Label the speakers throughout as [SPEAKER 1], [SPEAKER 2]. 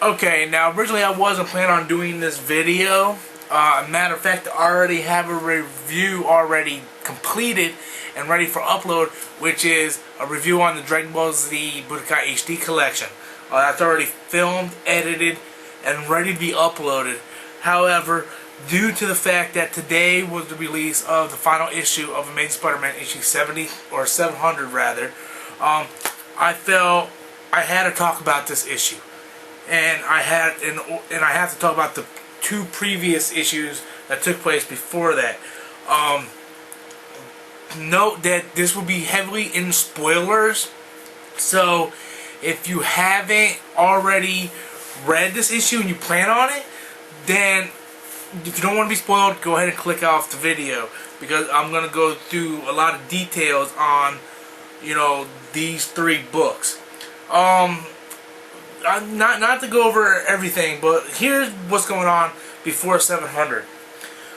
[SPEAKER 1] Okay, now originally I wasn't planning on doing this video. Matter of fact, I already have a review already completed and ready for upload, which is a review on the Dragon Ball Z Budokai HD collection. That's already filmed, edited, and ready to be uploaded. However, due to the fact that today was the release of the final issue of Amazing Spider-Man issue 70 or 700 rather, I felt I had to talk about this issue. And I have to talk about the two previous issues that took place before that. Note that this will be heavily in spoilers, so if you haven't already read this issue and you plan on it, then if you don't want to be spoiled, go ahead and click off the video, because I'm going to go through a lot of details on, you know, these three books. Not to go over everything, but here's what's going on before 700.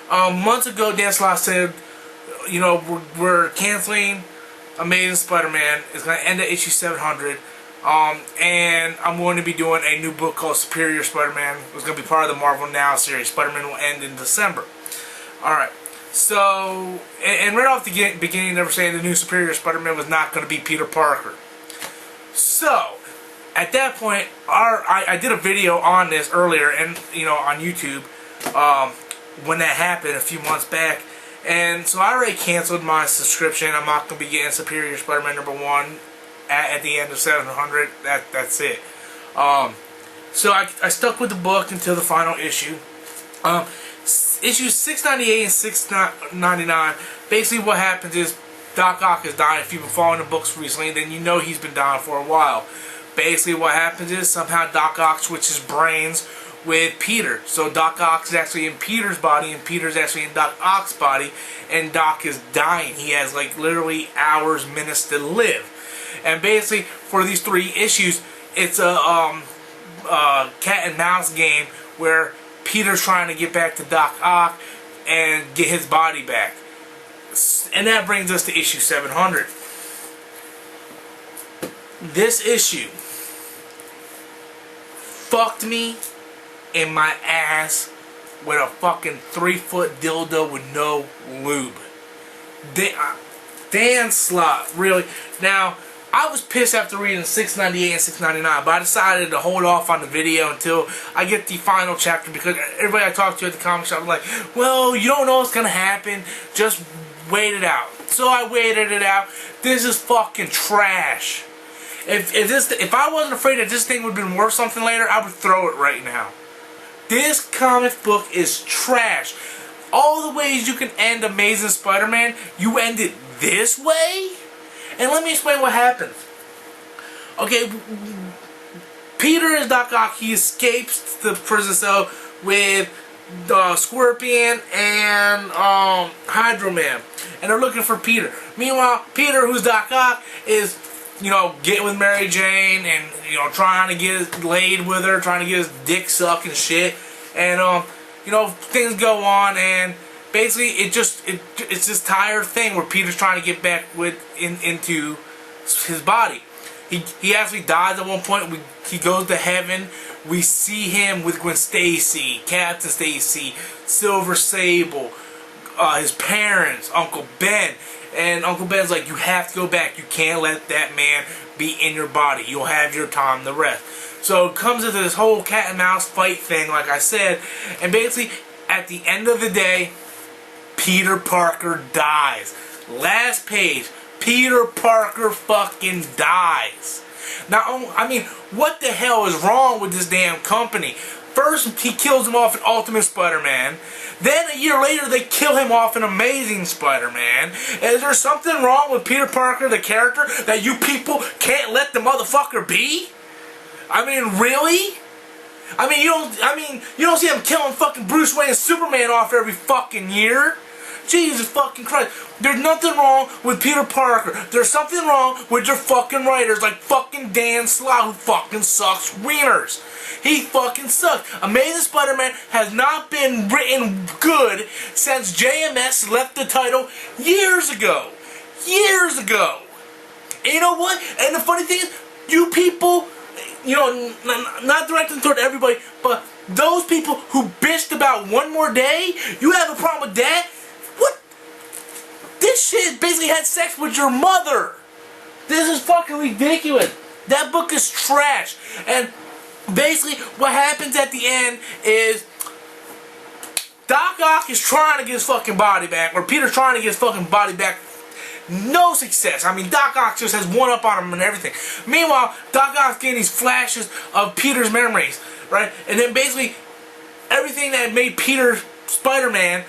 [SPEAKER 1] Months ago, Dan Slott said, you know, we're canceling Amazing Spider-Man. It's going to end at issue 700. And I'm going to be doing a new book called Superior Spider-Man. It's going to be part of the Marvel Now series. Spider-Man will end in December. Alright. So, and right off the beginning, they were saying the new Superior Spider-Man was not going to be Peter Parker. So, at that point, I did a video on this earlier, and you know, on YouTube, when that happened a few months back, and so I already canceled my subscription. I'm not going to be getting Superior Spider-Man #1 at the end of 700. That's it. So I stuck with the book until the final issue. Issues 698 and 699. Basically, what happens is Doc Ock is dying. If you've been following the books recently, then you know he's been dying for a while. Basically, what happens is somehow Doc Ock switches brains with Peter. So Doc Ock is actually in Peter's body, and Peter's actually in Doc Ock's body, and Doc is dying. He has like literally hours, minutes to live. And basically, for these three issues, it's a cat and mouse game where Peter's trying to get back to Doc Ock and get his body back. And that brings us to issue 700. This issue fucked me in my ass with a fucking 3-foot dildo with no lube. Dan Slott, really. Now, I was pissed after reading 698 and 699, but I decided to hold off on the video until I get the final chapter, because everybody I talked to at the comic shop was like, well, you don't know what's gonna happen, just wait it out. So I waited it out. This is fucking trash. If I wasn't afraid that this thing would have been worth something later, I would throw it right now. This comic book is trash. All the ways you can end Amazing Spider-Man, you end it this way? And let me explain what happens. Okay, Peter is Doc Ock. He escapes the prison cell with Scorpion and Hydro Man, and they're looking for Peter. Meanwhile, Peter, who's Doc Ock, is, you know, getting with Mary Jane and, you know, trying to get laid with her, trying to get his dick sucked and shit. And you know, things go on, and basically it's this tired thing where Peter's trying to get back into his body. He actually dies at one point. He goes to heaven. We see him with Gwen Stacy, Captain Stacy, Silver Sable, his parents, Uncle Ben. And Uncle Ben's like, you have to go back. You can't let that man be in your body. You'll have your time to rest. So it comes into this whole cat and mouse fight thing, like I said. And basically, at the end of the day, Peter Parker dies. Last page, Peter Parker fucking dies. Now, I mean, what the hell is wrong with this damn company? First, he kills him off in Ultimate Spider-Man. Then, a year later, they kill him off in Amazing Spider-Man. Is there something wrong with Peter Parker, the character, that you people can't let the motherfucker be? I mean, really? I mean, you don't see him killing fucking Bruce Wayne and Superman off every fucking year? Jesus fucking Christ. There's nothing wrong with Peter Parker. There's something wrong with your fucking writers like fucking Dan Slott, who fucking sucks wieners. He fucking sucks. Amazing Spider-Man has not been written good since JMS left the title years ago. Years ago. And you know what? And the funny thing is, you people you know, not directing toward everybody, but those people who bitched about One More Day, you have a problem with that? What? This shit basically had sex with your mother. This is fucking ridiculous. That book is trash. And basically what happens at the end is Doc Ock is trying to get his fucking body back, or Peter's trying to get his fucking body back. No success. I mean, Doc Ock just has one up on him and everything. Meanwhile, Doc Ock's getting these flashes of Peter's memories, right? And then basically everything that made Peter Spider-Man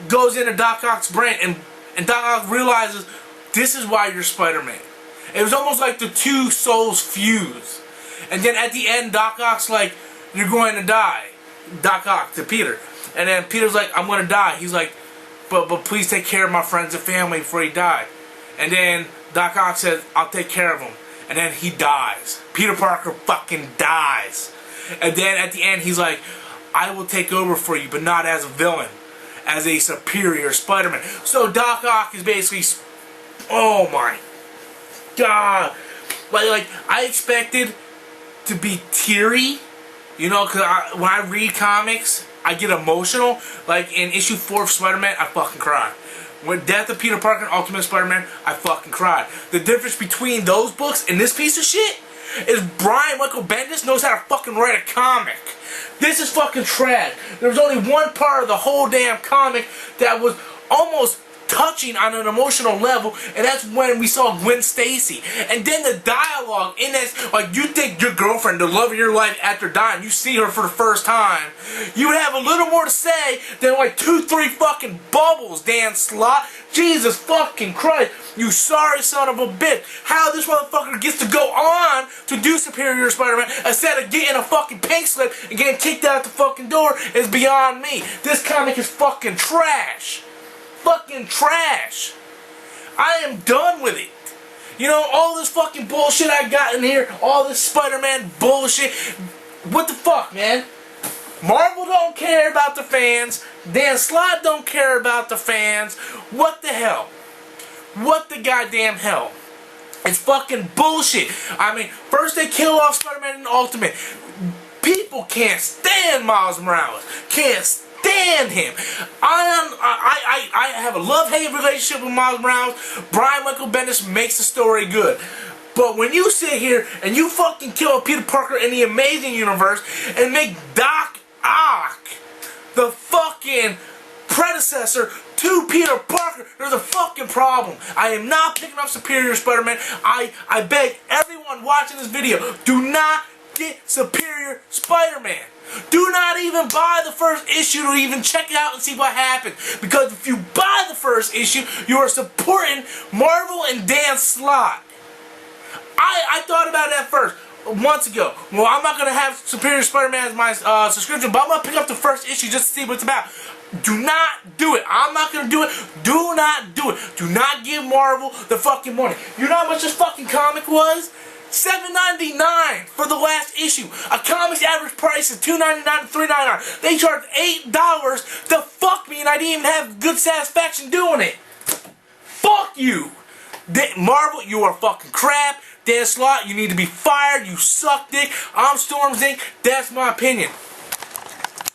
[SPEAKER 1] goes into Doc Ock's brain, and Doc Ock realizes this is why you're Spider-Man. It was almost like the two souls fuse. And then at the end, Doc Ock's like, you're going to die. Doc Ock to Peter. And then Peter's like, I'm going to die. He's like, but please take care of my friends and family before he died. And then Doc Ock says, I'll take care of him. And then he dies. Peter Parker fucking dies. And then at the end, he's like, I will take over for you, but not as a villain. As a superior Spider-Man. So Doc Ock is basically, oh my God. Like I expected to be teary. You know, because when I read comics, I get emotional. Like in issue 4 of Spider-Man, I fucking cried. With Death of Peter Parker and Ultimate Spider-Man, I fucking cried. The difference between those books and this piece of shit is Brian Michael Bendis knows how to fucking write a comic. This is fucking trash. There was only one part of the whole damn comic that was almost touching on an emotional level, and that's when we saw Gwen Stacy. And then the dialogue in this, like, you think your girlfriend, the love of your life after dying, you see her for the first time, you would have a little more to say than like 2-3 fucking bubbles, Dan Slott. Jesus fucking Christ, you sorry son of a bitch. How this motherfucker gets to go on to do Superior Spider-Man instead of getting a fucking pink slip and getting kicked out the fucking door is beyond me. This comic is fucking trash. Fucking trash. I am done with it. You know, all this fucking bullshit I got in here, all this Spider-Man bullshit. What the fuck, man? Marvel don't care about the fans. Dan Slott don't care about the fans. What the hell? What the goddamn hell? It's fucking bullshit. I mean, first they kill off Spider-Man in Ultimate. People can't stand Miles Morales. Can't stand him. I have a love-hate relationship with Miles Morales. Brian Michael Bendis makes the story good. But when you sit here and you fucking kill Peter Parker in the Amazing Universe and make Doc Ock the fucking predecessor to Peter Parker, there's a fucking problem. I am not picking up Superior Spider-Man. I beg everyone watching this video, do not get Superior Spider-Man. Do not even buy the first issue to even check it out and see what happens. Because if you buy the first issue, you are supporting Marvel and Dan Slott. I thought about that first months ago. Well, I'm not going to have Superior Spider-Man as my subscription, but I'm going to pick up the first issue just to see what it's about. Do not do it. I'm not going to do it. Do not do it. Do not give Marvel the fucking money. You know how much this fucking comic was? $7.99 for the last issue. A comic's average price is $2.99 to $3.99. They charged $8 to fuck me, and I didn't even have good satisfaction doing it. Fuck you. Marvel, you are fucking crap. Dan Slott, you need to be fired. You suck dick. I'm Storm Zink. That's my opinion.